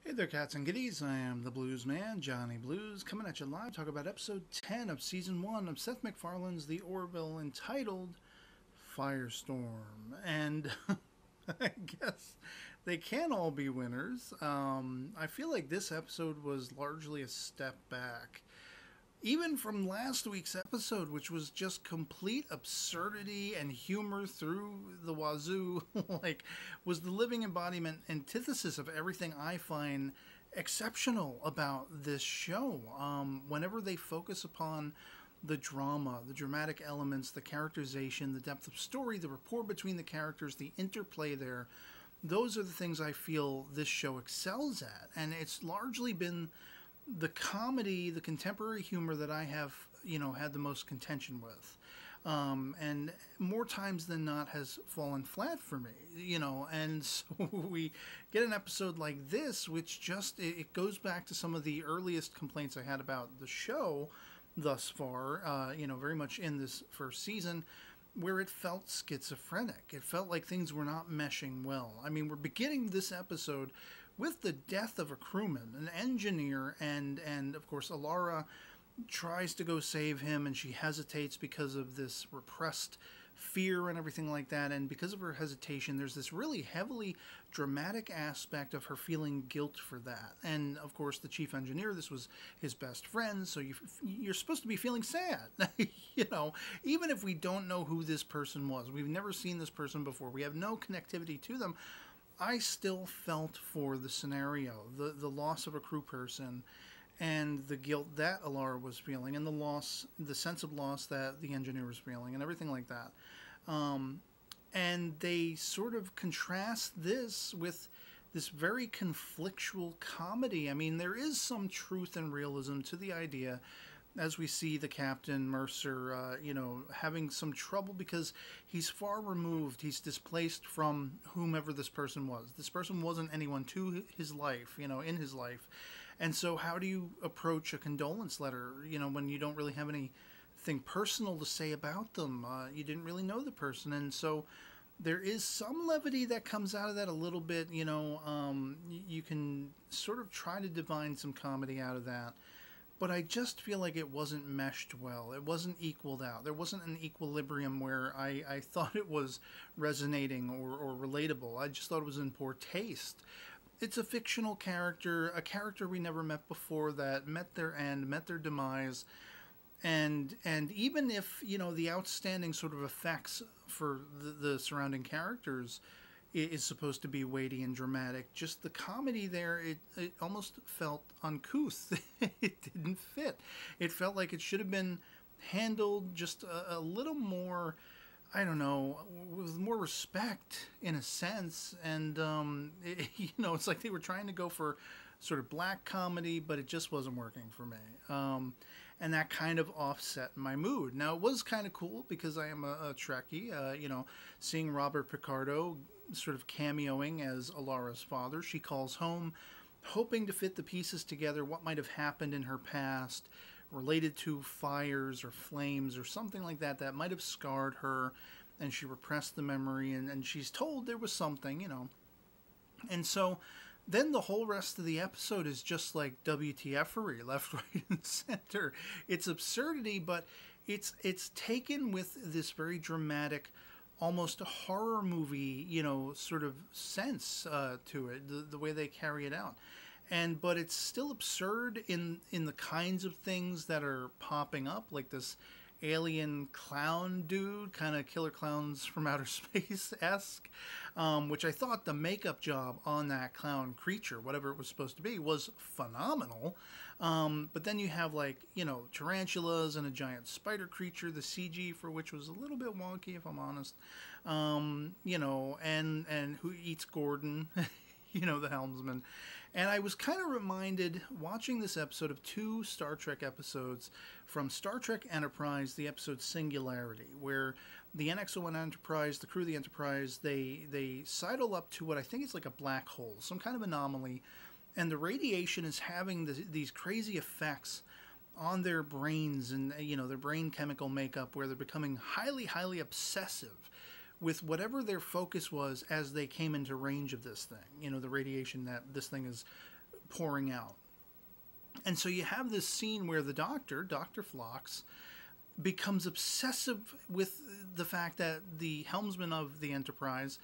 Hey there, cats and kitties. I am the Blues Man, Johnny Blues, coming at you live. Talk about episode 10 of season 1 of Seth MacFarlane's The Orville, entitled Firestorm. And I guess they can't all be winners. I feel like this episode was largely a step back even from last week's episode, which was just complete absurdity and humor through the wazoo, like, was the living embodiment, antithesis of everything I find exceptional about this show. Whenever they focus upon the drama, the dramatic elements, the characterization, the depth of story, the rapport between the characters, the interplay there, those are the things I feel this show excels at. And it's largely been the comedy, the contemporary humor that I have, had the most contention with. And more times than not has fallen flat for me. And so we get an episode like this, which just, it goes back to some of the earliest complaints I had about the show thus far, very much in this first season, where it felt schizophrenic. It felt like things were not meshing well. I mean, we're beginning this episode with the death of a crewman, an engineer, and of course Alara tries to go save him, and she hesitates because of this repressed fear and everything like that. And because of her hesitation, there's this really heavily dramatic aspect of her feeling guilt for that. And of course, the chief engineer, this was his best friend, so you're supposed to be feeling sad. Even if we don't know who this person was, we've never seen this person before, we have no connectivity to them, I still felt for the scenario, the loss of a crew person, and the guilt that Alara was feeling, and the sense of loss that the engineer was feeling, and everything like that. And they sort of contrast this with this very conflictual comedy. I mean, there is some truth and realism to the idea, as we see the captain, Mercer, having some trouble because he's far removed. He's displaced from whomever this person was. This person wasn't anyone to his life, in his life. And so how do you approach a condolence letter, when you don't really have anything personal to say about them? You didn't really know the person. And so there is some levity that comes out of that a little bit. You can sort of try to divine some comedy out of that. But I just feel like it wasn't meshed well. It wasn't equaled out. There wasn't an equilibrium where I thought it was resonating or relatable. I just thought it was in poor taste. It's a fictional character, a character we never met before, that met their end, met their demise. And even if, the outstanding sort of effects for the surrounding characters is supposed to be weighty and dramatic, just the comedy there, it almost felt uncouth. It didn't fit. It felt like it should have been handled just a little more, I don't know, with more respect in a sense. And it's like they were trying to go for sort of black comedy, but it just wasn't working for me. And that kind of offset my mood. Now, it was kind of cool because I am a Trekkie, seeing Robert Picardo sort of cameoing as Alara's father. She calls home, hoping to fit the pieces together, what might have happened in her past related to fires or flames or something like that that might have scarred her, and she repressed the memory, and she's told there was something. And so then the whole rest of the episode is just like WTF-ery, left, right, and center. It's absurdity, but it's taken with this very dramatic, almost a horror movie, sort of sense to it, the way they carry it out. But it's still absurd in the kinds of things that are popping up, like this alien clown dude, kind of Killer Clowns from Outer Space-esque, which I thought the makeup job on that clown creature, whatever it was supposed to be, was phenomenal. But then you have, tarantulas and a giant spider creature, the CG for which was a little bit wonky, if I'm honest. And who eats Gordon, the helmsman. And I was kind of reminded, watching this episode, of two Star Trek episodes from Star Trek Enterprise, the episode Singularity, where the NX-01 Enterprise, the crew of the Enterprise, they sidle up to what I think is like a black hole, some kind of anomaly, and the radiation is having these crazy effects on their brains and, their brain chemical makeup, where they're becoming highly, highly obsessive with whatever their focus was as they came into range of this thing. The radiation that this thing is pouring out. And so you have this scene where the doctor, Dr. Phlox, becomes obsessive with the fact that the helmsman of the Enterprise,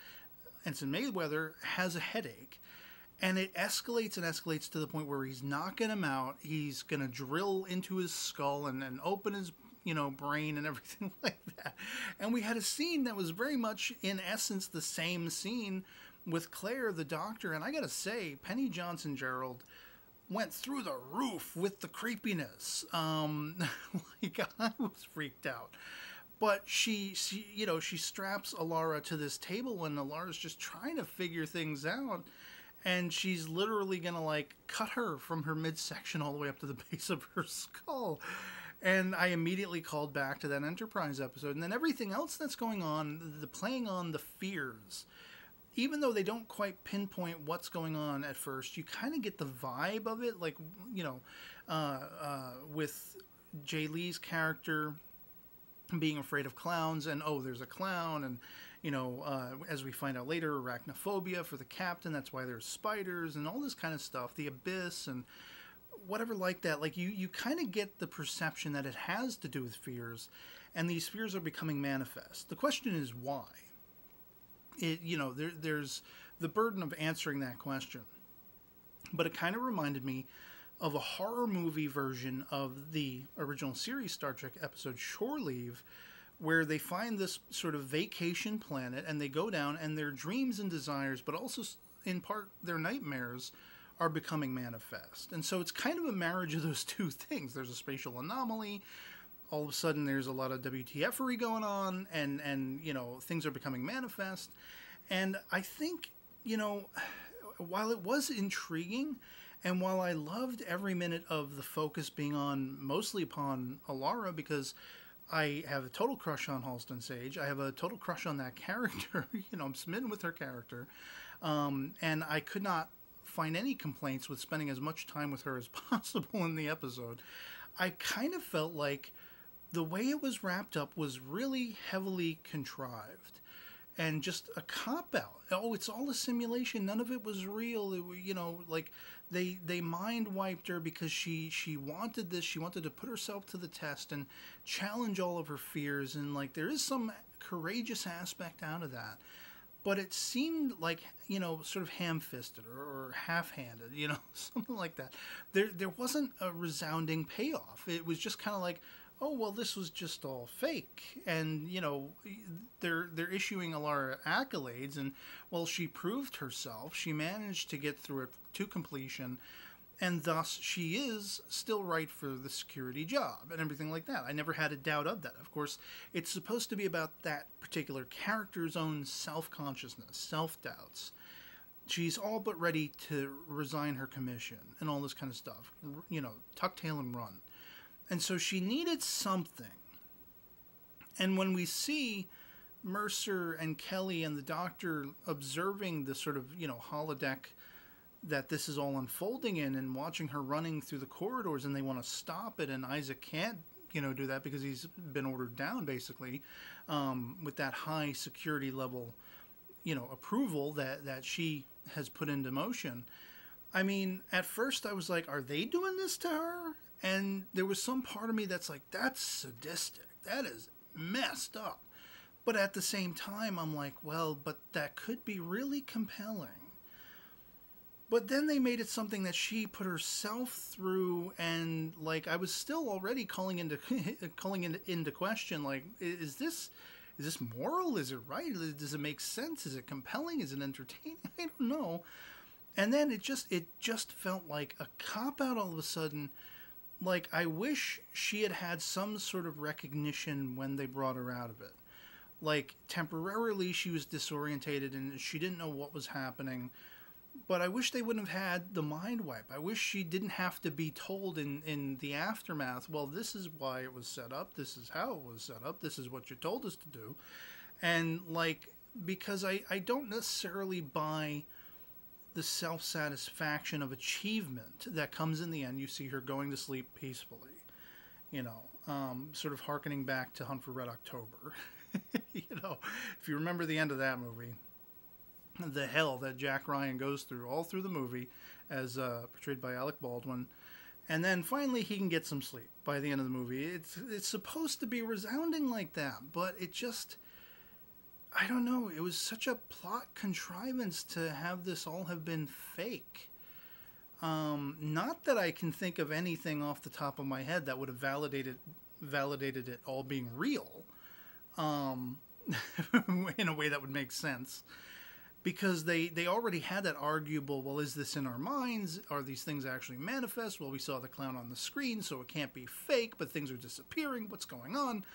Ensign Mayweather, has a headache. And it escalates and escalates to the point where he's knocking him out. He's going to drill into his skull and open his, brain and everything like that. And we had a scene that was very much, in essence, the same scene with Claire, the doctor. And I got to say, Penny Johnson-Gerald went through the roof with the creepiness. Like, I was freaked out. But she straps Alara to this table when Alara's just trying to figure things out. And she's literally going to, like, cut her from her midsection all the way up to the base of her skull. And I immediately called back to that Enterprise episode. And then everything else that's going on, the playing on the fears, even though they don't quite pinpoint what's going on at first, you kind of get the vibe of it. Like, with Jay Lee's character being afraid of clowns, and, oh, there's a clown, and, as we find out later, arachnophobia for the captain. That's why there's spiders and all this kind of stuff. The abyss and whatever like that. Like, you kind of get the perception that it has to do with fears, and these fears are becoming manifest. The question is why. There's the burden of answering that question. But it kind of reminded me of a horror movie version of the original series Star Trek episode Shore Leave, where they find this sort of vacation planet and they go down, and their dreams and desires, but also in part their nightmares, are becoming manifest. And so it's kind of a marriage of those two things. There's a spatial anomaly. All of a sudden there's a lot of WTF-ery going on, and things are becoming manifest. And I think, while it was intriguing, and while I loved every minute of the focus being mostly upon Alara, because I have a total crush on Halston Sage. I have a total crush on that character. I'm smitten with her character. And I could not find any complaints with spending as much time with her as possible in the episode. I kind of felt like the way it was wrapped up was really heavily contrived and just a cop-out. Oh, it's all a simulation. None of it was real. Like they mind-wiped her because she wanted this. She wanted to put herself to the test and challenge all of her fears. And, like, there is some courageous aspect out of that. But it seemed like, sort of ham-fisted or half-handed, something like that. There wasn't a resounding payoff. It was just kind of like, oh, well, this was just all fake. And, they're issuing Alara accolades, and, well, she proved herself. She managed to get through it to completion, and thus she is still right for the security job and everything like that. I never had a doubt of that. Of course, it's supposed to be about that particular character's own self-consciousness, self-doubts. She's all but ready to resign her commission and all this kind of stuff. Tuck tail and run. And so she needed something. And when we see Mercer and Kelly and the doctor observing the sort of, holodeck that this is all unfolding in, and watching her running through the corridors, and they want to stop it, and Isaac can't, do that because he's been ordered down, basically, with that high security level, approval that she has put into motion. I mean, at first I was like, are they doing this to her? And there was some part of me that's like, that's sadistic. That is messed up. But at the same time, I'm like, well, but that could be really compelling. But then they made it something that she put herself through, and, like, I was still already calling into question, like, is this moral? Is it right? Does it make sense? Is it compelling? Is it entertaining? I don't know. And then it just felt like a cop-out all of a sudden. Like, I wish she had some sort of recognition when they brought her out of it. Like, temporarily she was disorientated and she didn't know what was happening. But I wish they wouldn't have had the mind wipe. I wish she didn't have to be told in the aftermath, well, this is why it was set up. This is how it was set up. This is what you told us to do. And, like, because I don't necessarily buy the self-satisfaction of achievement that comes in the end. You see her going to sleep peacefully, sort of hearkening back to Hunt for Red October. If you remember the end of that movie. the hell that Jack Ryan goes through all through the movie, as portrayed by Alec Baldwin. And then finally he can get some sleep by the end of the movie. It's supposed to be resounding like that, but it just, I don't know. It was such a plot contrivance to have this all have been fake. Not that I can think of anything off the top of my head that would have validated it all being real, in a way that would make sense. Because they already had that arguable, well, is this in our minds? Are these things actually manifest? Well, we saw the clown on the screen, so it can't be fake, but things are disappearing. What's going on?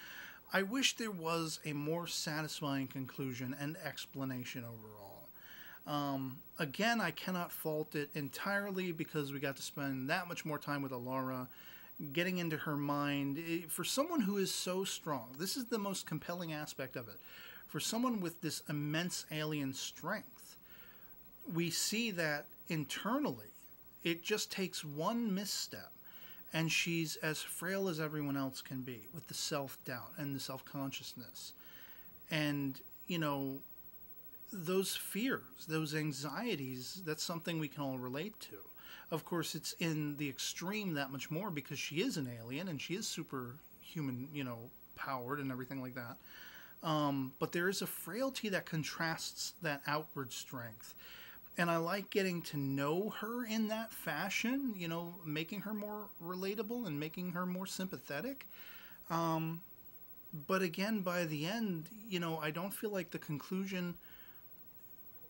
I wish there was a more satisfying conclusion and explanation overall. Again, I cannot fault it entirely because we got to spend that much more time with Alara, getting into her mind. For someone who is so strong, this is the most compelling aspect of it. For someone with this immense alien strength, we see that internally, it just takes one misstep, and she's as frail as everyone else can be, with the self-doubt and the self-consciousness. And, you know, those fears, those anxieties, that's something we can all relate to. Of course, it's in the extreme that much more because she is an alien, and she is superhuman, you know, powered and everything like that. But there is a frailty that contrasts that outward strength. And I like getting to know her in that fashion, you know, making her more relatable and making her more sympathetic. But again, by the end, you know, I don't feel like the conclusion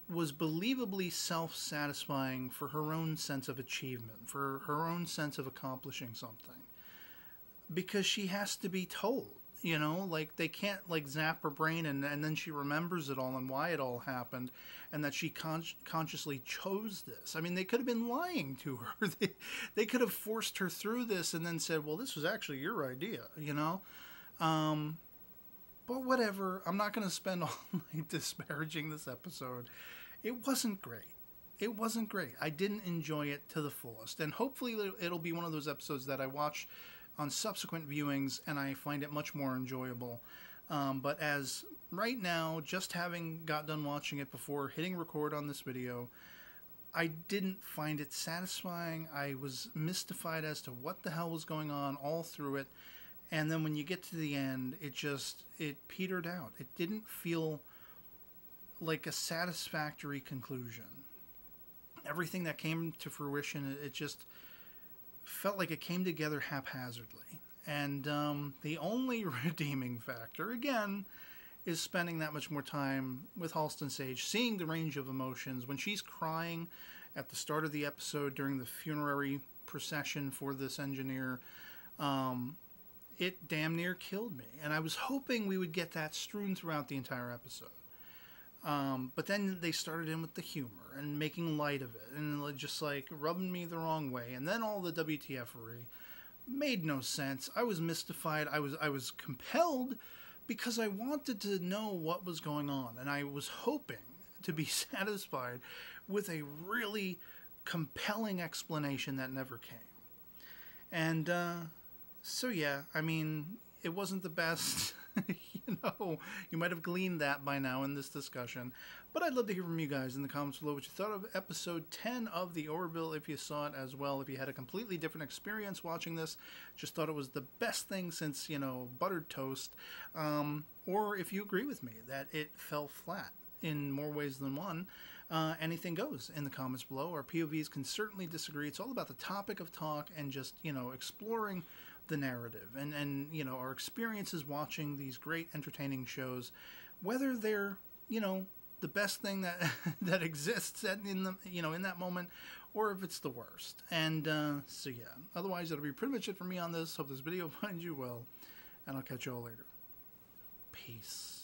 was believably self-satisfying for her own sense of achievement, for her own sense of accomplishing something. Because she has to be told. You know, like they can't like zap her brain and then she remembers it all and why it all happened and that she consciously chose this. I mean, they could have been lying to her. They could have forced her through this and then said, well, this was actually your idea, you know? But whatever. I'm not going to spend all night disparaging this episode. It wasn't great. It wasn't great. I didn't enjoy it to the fullest. And hopefully it'll be one of those episodes that I watch on subsequent viewings, and I find it much more enjoyable. But as right now, just having got done watching it before hitting record on this video, I didn't find it satisfying. I was mystified as to what the hell was going on all through it. And then when you get to the end, it petered out. It didn't feel like a satisfactory conclusion. Everything that came to fruition, it just felt like it came together haphazardly. And the only redeeming factor, again, is spending that much more time with Halston Sage, seeing the range of emotions. When she's crying at the start of the episode during the funerary procession for this engineer, it damn near killed me. And I was hoping we would get that strewn throughout the entire episode. But then they started in with the humor and making light of it and just like rubbing me the wrong way. And then all the WTF-ery made no sense. I was mystified. I was compelled because I wanted to know what was going on. And I was hoping to be satisfied with a really compelling explanation that never came. And so yeah, I mean, it wasn't the best. You know, you might have gleaned that by now in this discussion. But I'd love to hear from you guys in the comments below what you thought of episode 10 of the Orville, if you saw it as well, if you had a completely different experience watching this, just thought it was the best thing since, you know, buttered toast, or if you agree with me that it fell flat in more ways than one. Anything goes in the comments below. Our POVs can certainly disagree. It's all about the topic of talk and just, you know, exploring the narrative and you know, our experiences watching these great entertaining shows, whether they're, you know, the best thing that that exists in the, you know, in that moment, or if it's the worst. And so yeah, otherwise that'll be pretty much it for me on this. Hope this video finds you well, and I'll catch you all later. Peace.